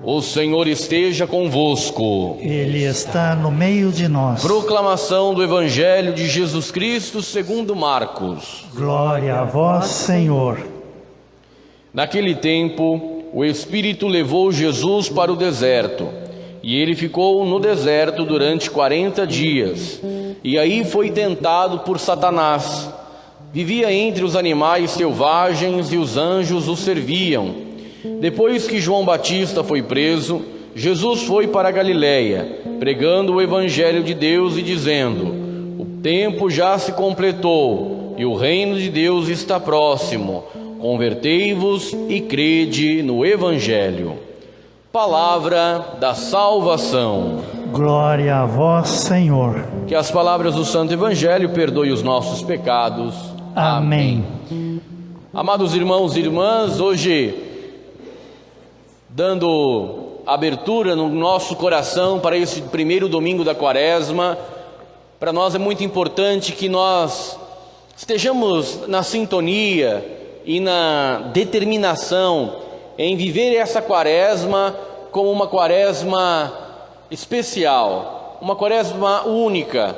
O Senhor esteja convosco. Ele está no meio de nós. Proclamação do Evangelho de Jesus Cristo segundo Marcos. Glória a vós, Senhor. Naquele tempo, o Espírito levou Jesus para o deserto, e ele ficou no deserto durante 40 dias, e aí foi tentado por Satanás. Vivia entre os animais selvagens e os anjos o serviam. Depois que João Batista foi preso, Jesus foi para a Galiléia, pregando o Evangelho de Deus e dizendo: o tempo já se completou e o reino de Deus está próximo. Convertei-vos e crede no Evangelho. Palavra da salvação. Glória a vós, Senhor. Que as palavras do Santo Evangelho perdoem os nossos pecados. Amém. Amados irmãos e irmãs, hoje, dando abertura no nosso coração para esse primeiro domingo da Quaresma, para nós é muito importante que nós estejamos na sintonia e na determinação em viver essa Quaresma como uma Quaresma especial, uma Quaresma única,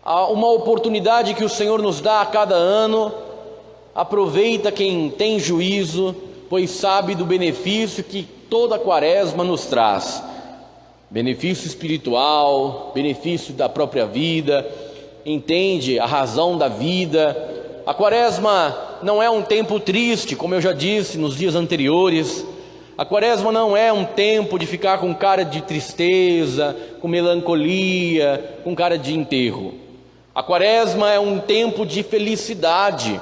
uma oportunidade que o Senhor nos dá a cada ano. Aproveita quem tem juízo, pois sabe do benefício que toda a Quaresma nos traz. Benefício espiritual, benefício da própria vida, entende a razão da vida. A Quaresma não é um tempo triste, como eu já disse nos dias anteriores. A Quaresma não é um tempo de ficar com cara de tristeza, com melancolia, com cara de enterro. A Quaresma é um tempo de felicidade.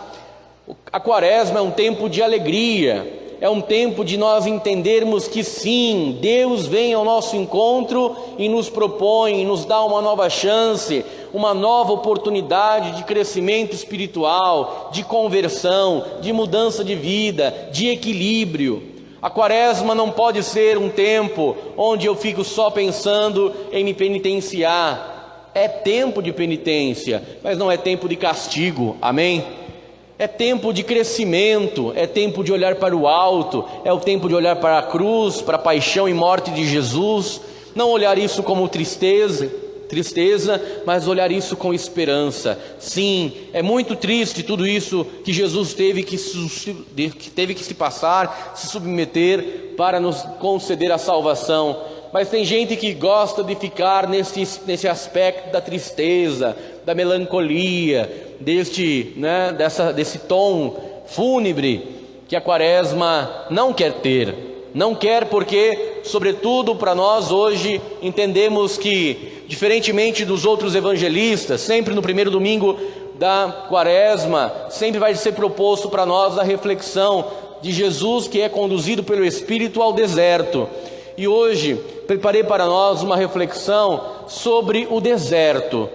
A Quaresma é um tempo de alegria, é um tempo de nós entendermos que sim, Deus vem ao nosso encontro e nos propõe, nos dá uma nova chance, uma nova oportunidade de crescimento espiritual, de conversão, de mudança de vida, de equilíbrio. A Quaresma não pode ser um tempo onde eu fico só pensando em me penitenciar. É tempo de penitência, mas não é tempo de castigo, amém? É tempo de crescimento, é tempo de olhar para o alto, é o tempo de olhar para a cruz, para a paixão e morte de Jesus. Não olhar isso como tristeza, mas olhar isso com esperança. Sim, é muito triste tudo isso que Jesus teve que se passar, se submeter para nos conceder a salvação. Mas tem gente que gosta de ficar nesse aspecto da tristeza, da melancolia, desse tom fúnebre que a Quaresma não quer ter. Não quer porque, sobretudo para nós hoje, entendemos que, diferentemente dos outros evangelistas, sempre no primeiro domingo da Quaresma, sempre vai ser proposto para nós a reflexão de Jesus que é conduzido pelo Espírito ao deserto. E hoje preparei para nós uma reflexão sobre o deserto.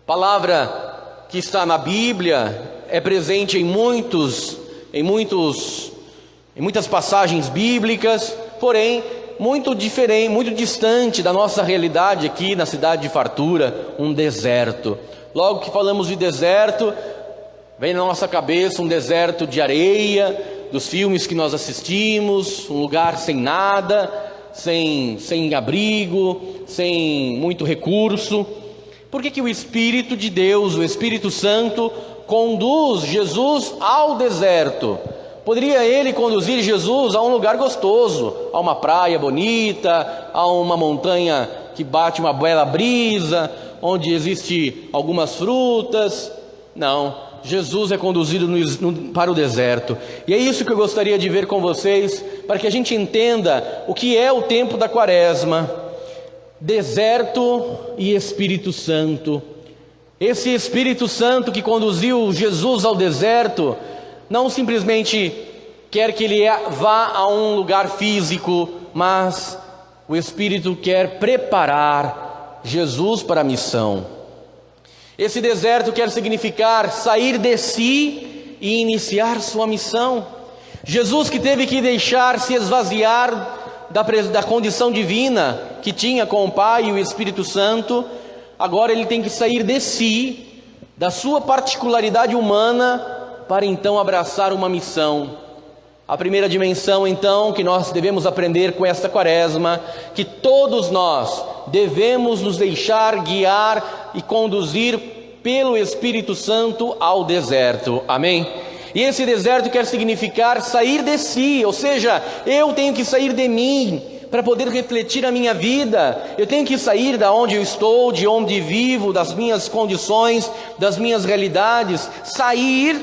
Palavra que está na Bíblia, é presente em muitas passagens bíblicas, porém muito diferente, muito distante da nossa realidade aqui na cidade de Fartura, um deserto. Logo que falamos de deserto, vem na nossa cabeça um deserto de areia, dos filmes que nós assistimos, um lugar sem nada, sem abrigo, sem muito recurso. Por que o Espírito de Deus, o Espírito Santo, conduz Jesus ao deserto? Poderia ele conduzir Jesus a um lugar gostoso, a uma praia bonita, a uma montanha que bate uma bela brisa, onde existe algumas frutas. Não, Jesus é conduzido para o deserto. E é isso que eu gostaria de ver com vocês, para que a gente entenda o que é o tempo da Quaresma. Deserto e Espírito Santo. Esse Espírito Santo que conduziu Jesus ao deserto, não simplesmente quer que ele vá a um lugar físico, mas o Espírito quer preparar Jesus para a missão. Esse deserto quer significar sair de si e iniciar sua missão. Jesus que teve que deixar se esvaziar da condição divina que tinha com o Pai e o Espírito Santo, agora ele tem que sair de si, da sua particularidade humana, para então abraçar uma missão. A primeira dimensão, então, que nós devemos aprender com esta quaresma, que todos nós devemos nos deixar guiar e conduzir pelo Espírito Santo ao deserto. Amém? E esse deserto quer significar sair de si, ou seja, eu tenho que sair de mim para poder refletir a minha vida. Eu tenho que sair da onde eu estou, de onde vivo, das minhas condições, das minhas realidades, sair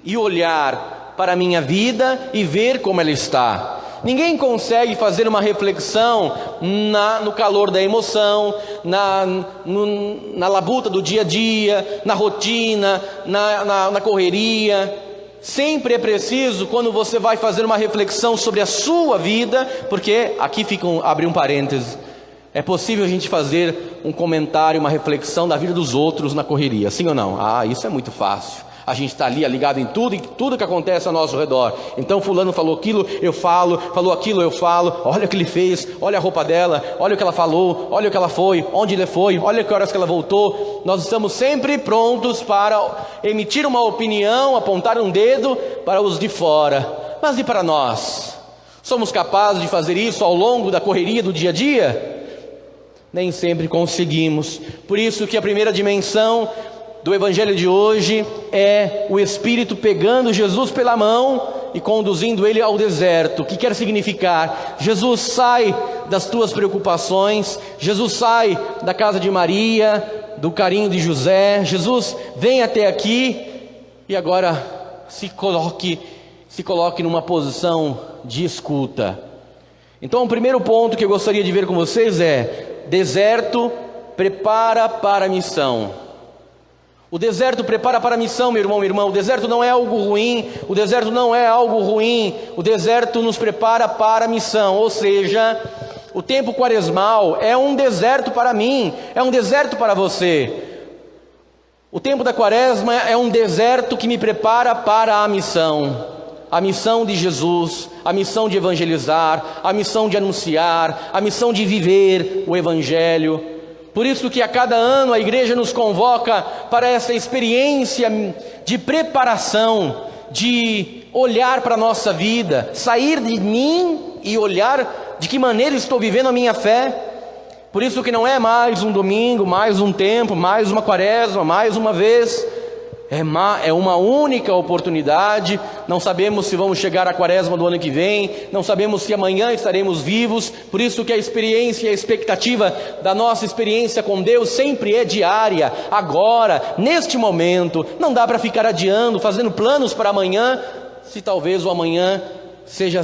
e olhar para a minha vida e ver como ela está. Ninguém consegue fazer uma reflexão no calor da emoção, na labuta do dia a dia, na rotina, na correria. Sempre é preciso, quando você vai fazer uma reflexão sobre a sua vida, porque aqui abre um parêntese, é possível a gente fazer um comentário, uma reflexão da vida dos outros na correria, sim ou não? Isso é muito fácil. A gente está ali ligado em tudo que acontece ao nosso redor. Então fulano falou aquilo, eu falo, falou aquilo, eu falo. Olha o que ele fez, olha a roupa dela, olha o que ela falou, olha o que ela foi, onde ele foi, olha que horas que ela voltou. Nós estamos sempre prontos para emitir uma opinião, apontar um dedo para os de fora. Mas e para nós? Somos capazes de fazer isso ao longo da correria do dia a dia? Nem sempre conseguimos. Por isso que a primeira dimensão do Evangelho de hoje é o Espírito pegando Jesus pela mão e conduzindo ele ao deserto. O que quer significar? Jesus sai das tuas preocupações, Jesus sai da casa de Maria, do carinho de José. Jesus vem até aqui e agora se coloque numa posição de escuta. Então o primeiro ponto que eu gostaria de ver com vocês é: deserto prepara para a missão. O deserto prepara para a missão, meu irmão, minha irmã. O deserto não é algo ruim, o deserto não é algo ruim. O deserto nos prepara para a missão, ou seja, o tempo quaresmal é um deserto para mim, é um deserto para você. O tempo da quaresma é um deserto que me prepara para a missão de Jesus, a missão de evangelizar, a missão de anunciar, a missão de viver o Evangelho. Por isso que a cada ano a igreja nos convoca para essa experiência de preparação, de olhar para a nossa vida, sair de mim e olhar de que maneira estou vivendo a minha fé. Por isso que não é mais um domingo, mais um tempo, mais uma quaresma, mais uma vez. É uma única oportunidade. Não sabemos se vamos chegar à quaresma do ano que vem, não sabemos se amanhã estaremos vivos. Por isso que a experiência e a expectativa da nossa experiência com Deus sempre é diária, agora, neste momento. Não dá para ficar adiando, fazendo planos para amanhã, se talvez o amanhã seja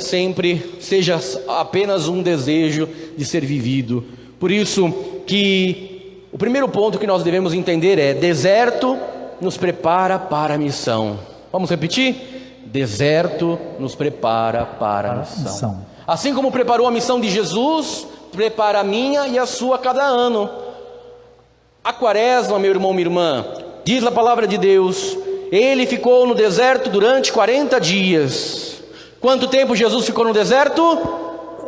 apenas um desejo de ser vivido. Por isso que o primeiro ponto que nós devemos entender é: deserto nos prepara para a missão. Vamos repetir? Deserto nos prepara para a missão. Assim como preparou a missão de Jesus, prepara a minha e a sua a cada ano. A quaresma, meu irmão, minha irmã, diz a palavra de Deus, ele ficou no deserto durante 40 dias. Quanto tempo Jesus ficou no deserto?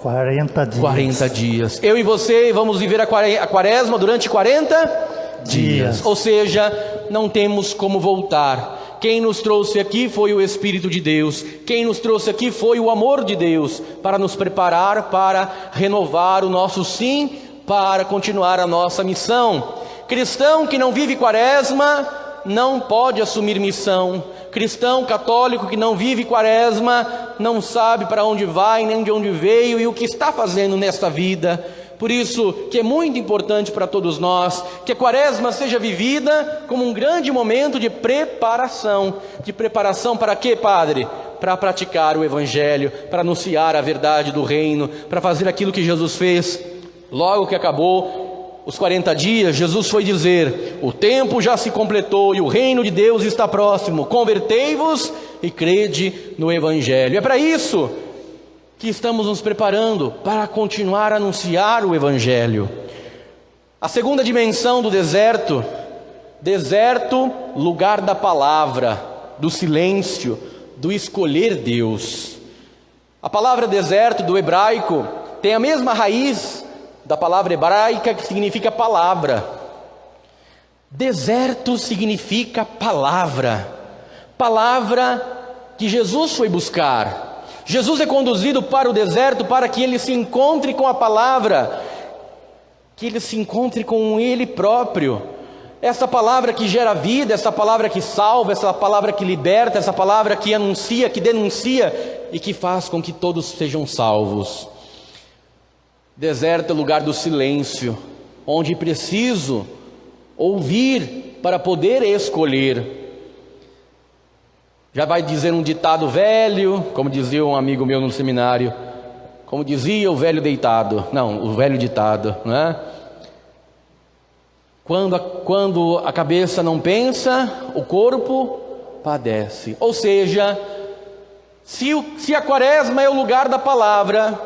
40 dias. 40 dias. Eu e você vamos viver a quaresma durante 40 dias. Ou seja, não temos como voltar. Quem nos trouxe aqui foi o Espírito de Deus. Quem nos trouxe aqui foi o amor de Deus, para nos preparar, para renovar o nosso sim, para continuar a nossa missão. Cristão que não vive quaresma não pode assumir missão. Cristão católico que não vive quaresma não sabe para onde vai, nem de onde veio e o que está fazendo nesta vida. Por isso que é muito importante para todos nós que a quaresma seja vivida como um grande momento de preparação. De preparação para quê, Padre? Para praticar o Evangelho, para anunciar a verdade do reino, para fazer aquilo que Jesus fez. Logo que acabou os 40 dias, Jesus foi dizer: o tempo já se completou e o reino de Deus está próximo. Convertei-vos e crede no Evangelho. É para isso que estamos nos preparando, para continuar a anunciar o Evangelho. A segunda dimensão do deserto, lugar da palavra, do silêncio, do escolher Deus. A palavra deserto do hebraico tem a mesma raiz da palavra hebraica que significa palavra. Deserto significa palavra, palavra que Jesus foi buscar. Jesus é conduzido para o deserto para que ele se encontre com a palavra, que ele se encontre com ele próprio. Essa palavra que gera vida, essa palavra que salva, essa palavra que liberta, essa palavra que anuncia, que denuncia e que faz com que todos sejam salvos. Deserto é o lugar do silêncio, onde preciso ouvir para poder escolher. Já vai dizer um ditado velho, como dizia um amigo meu no seminário, como dizia o velho deitado, não, o velho ditado, não é? Quando a cabeça não pensa, o corpo padece. Ou seja, se a quaresma é o lugar da palavra,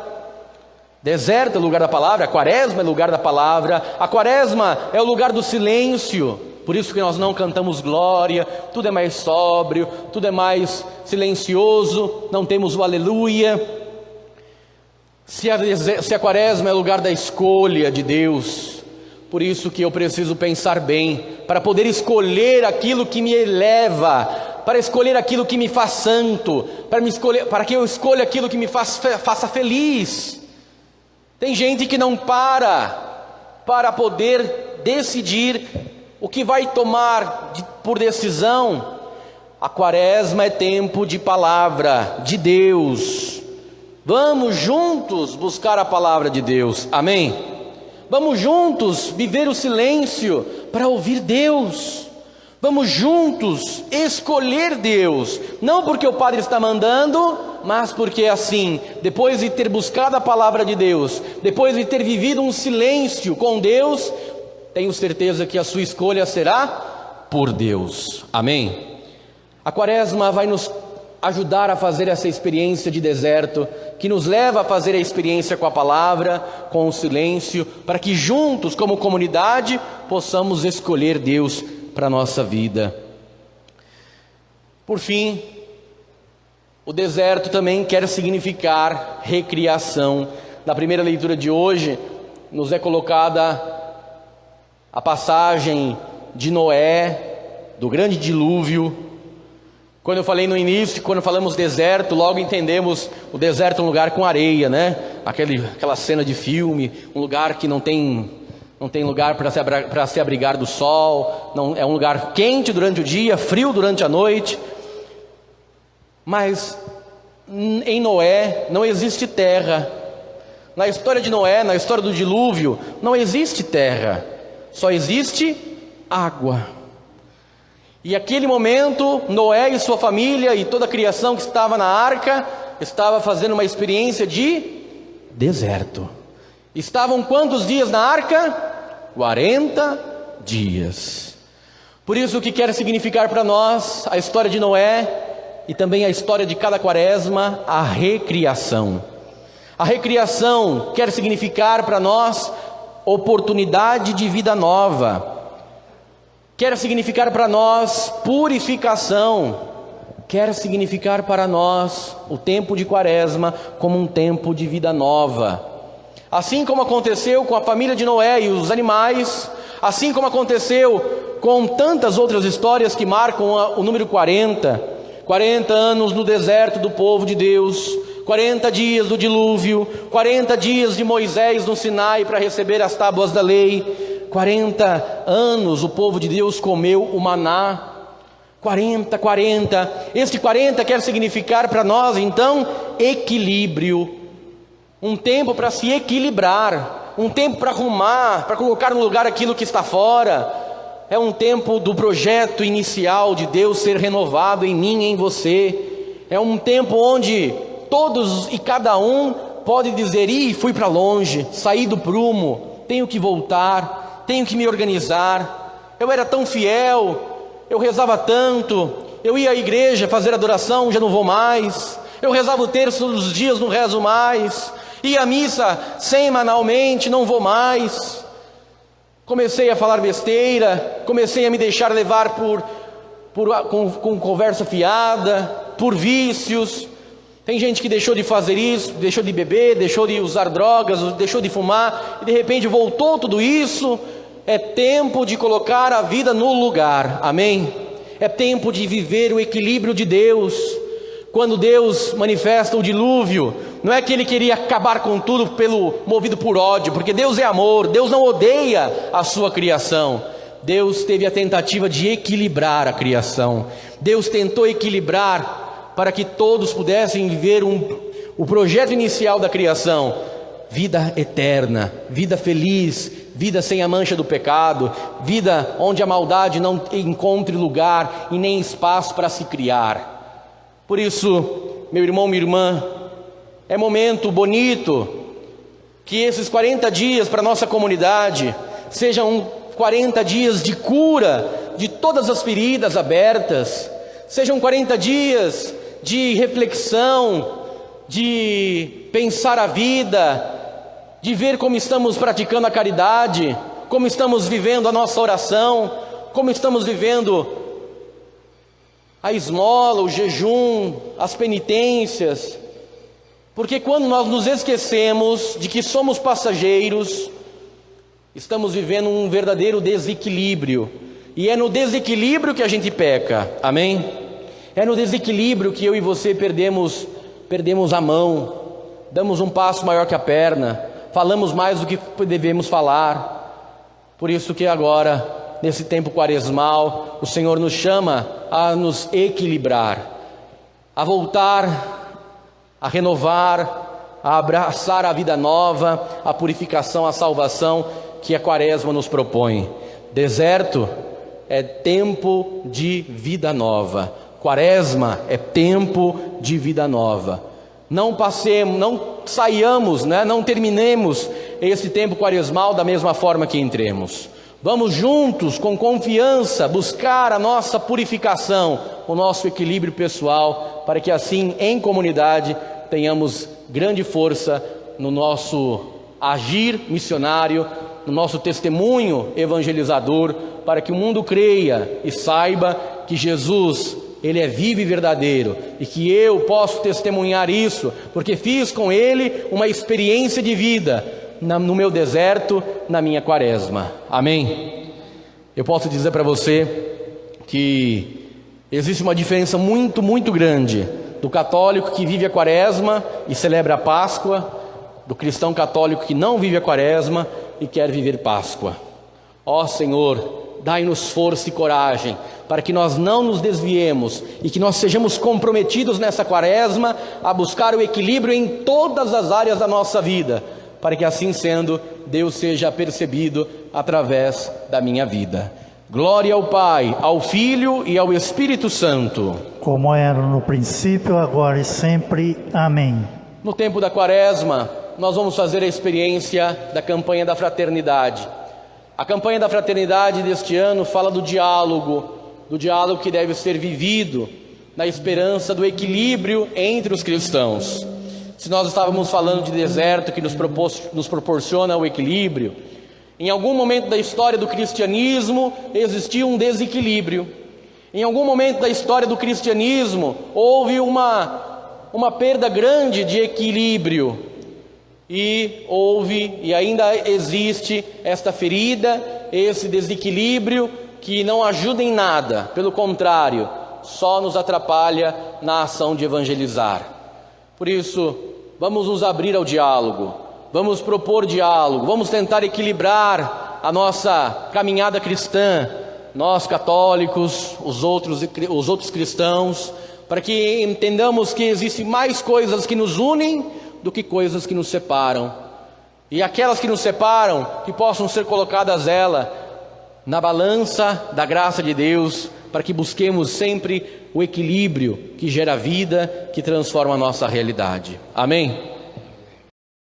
deserto é o lugar da palavra, a quaresma é o lugar da palavra, a quaresma é o lugar do silêncio, por isso que nós não cantamos glória, tudo é mais sóbrio, tudo é mais silencioso, não temos o aleluia. Se a quaresma é o lugar da escolha de Deus, por isso que eu preciso pensar bem, para poder escolher aquilo que me eleva, para escolher aquilo que me faz santo, para que eu escolha aquilo que me faça feliz. Tem gente que não para poder decidir o que vai tomar por decisão. A quaresma é tempo de palavra de Deus. Vamos juntos buscar a palavra de Deus, amém? Vamos juntos viver o silêncio para ouvir Deus. Vamos juntos escolher Deus, não porque o padre está mandando, mas porque assim, depois de ter buscado a palavra de Deus, depois de ter vivido um silêncio com Deus, tenho certeza que a sua escolha será por Deus, amém? A quaresma vai nos ajudar a fazer essa experiência de deserto, que nos leva a fazer a experiência com a palavra, com o silêncio, para que juntos, como comunidade, possamos escolher Deus para a nossa vida. Por fim, o deserto também quer significar recriação. Na primeira leitura de hoje, nos é colocada a passagem de Noé, do grande dilúvio. Quando eu falei no início, quando falamos deserto, logo entendemos o deserto um lugar com areia, né? Aquela cena de filme, um lugar que não tem lugar para se abrigar do sol, não, é um lugar quente durante o dia, frio durante a noite. Mas em Noé não existe terra. Na história de Noé, na história do dilúvio, não existe terra, só existe água. E aquele momento, Noé e sua família e toda a criação que estava na arca, estava fazendo uma experiência de deserto. Estavam quantos dias na arca? 40 dias. Por isso, o que quer significar para nós a história de Noé e também a história de cada quaresma, a recriação. A recriação quer significar para nós oportunidade de vida nova. Quer significar para nós purificação, quer significar para nós o tempo de quaresma como um tempo de vida nova. Assim como aconteceu com a família de Noé e os animais, assim como aconteceu com tantas outras histórias que marcam o número 40 anos no deserto do povo de Deus, 40 dias do dilúvio, 40 dias de Moisés no Sinai para receber as tábuas da lei, 40 anos o povo de Deus comeu o maná. 40. Este 40 quer significar para nós então equilíbrio. Um tempo para se equilibrar, um tempo para arrumar, para colocar no lugar aquilo que está fora. É um tempo do projeto inicial de Deus ser renovado em mim e em você. É um tempo onde todos e cada um pode dizer: fui para longe, saí do prumo, tenho que voltar. Tenho que me organizar. Eu era tão fiel, eu rezava tanto, eu ia à igreja fazer adoração, já não vou mais. Eu rezava o terço todos os dias, não rezo mais. Ia à missa semanalmente, não vou mais. Comecei a falar besteira, comecei a me deixar levar com conversa fiada, por vícios. Tem gente que deixou de fazer isso, deixou de beber, deixou de usar drogas, deixou de fumar, e de repente voltou tudo isso. É tempo de colocar a vida no lugar, amém? É tempo de viver o equilíbrio de Deus. Quando Deus manifesta o dilúvio, não é que Ele queria acabar com tudo movido por ódio, porque Deus é amor, Deus não odeia a sua criação. Deus teve a tentativa de equilibrar a criação. Deus tentou equilibrar para que todos pudessem viver o projeto inicial da criação: vida eterna, vida feliz, vida sem a mancha do pecado, vida onde a maldade não encontre lugar e nem espaço para se criar. Por isso, meu irmão, minha irmã, é momento bonito que esses 40 dias para a nossa comunidade sejam 40 dias de cura de todas as feridas abertas, sejam 40 dias de reflexão, de pensar a vida, de ver como estamos praticando a caridade, como estamos vivendo a nossa oração, como estamos vivendo a esmola, o jejum, as penitências. Porque quando nós nos esquecemos de que somos passageiros, estamos vivendo um verdadeiro desequilíbrio. E é no desequilíbrio que a gente peca, amém? É no desequilíbrio que eu e você perdemos a mão, damos um passo maior que a perna, falamos mais do que devemos falar. Por isso que agora, nesse tempo quaresmal, o Senhor nos chama a nos equilibrar, a voltar, a renovar, a abraçar a vida nova, a purificação, a salvação que a quaresma nos propõe. Deserto é tempo de vida nova. Quaresma é tempo de vida nova. Não passemos, não saiamos, não terminemos esse tempo quaresmal da mesma forma que entremos. Vamos juntos, com confiança, buscar a nossa purificação, o nosso equilíbrio pessoal, para que assim, em comunidade, tenhamos grande força no nosso agir missionário, no nosso testemunho evangelizador, para que o mundo creia e saiba que Jesus, Ele é vivo e verdadeiro, e que eu posso testemunhar isso, porque fiz com Ele uma experiência de vida, no meu deserto, na minha quaresma. Amém? Eu posso dizer para você que existe uma diferença muito, muito grande do católico que vive a quaresma e celebra a Páscoa, do cristão católico que não vive a quaresma e quer viver Páscoa. Ó Senhor, dai-nos força e coragem, para que nós não nos desviemos e que nós sejamos comprometidos nessa quaresma a buscar o equilíbrio em todas as áreas da nossa vida, para que assim sendo, Deus seja percebido através da minha vida. Glória ao Pai, ao Filho e ao Espírito Santo. Como era no princípio, agora e sempre. Amém. No tempo da quaresma, nós vamos fazer a experiência da campanha da fraternidade. A campanha da fraternidade deste ano fala do diálogo que deve ser vivido na esperança do equilíbrio entre os cristãos. Se nós estávamos falando de deserto que nos proporciona o equilíbrio, em algum momento da história do cristianismo existiu um desequilíbrio. Em algum momento da história do cristianismo houve uma perda grande de equilíbrio. E ainda existe esta ferida, esse desequilíbrio que não ajuda em nada, pelo contrário, só nos atrapalha na ação de evangelizar. Por isso, vamos nos abrir ao diálogo, vamos propor diálogo, vamos tentar equilibrar a nossa caminhada cristã, nós católicos, os outros cristãos, para que entendamos que existem mais coisas que nos unem do que coisas que nos separam. E aquelas que nos separam, que possam ser colocadas na balança da graça de Deus, para que busquemos sempre o equilíbrio que gera vida, que transforma a nossa realidade. Amém?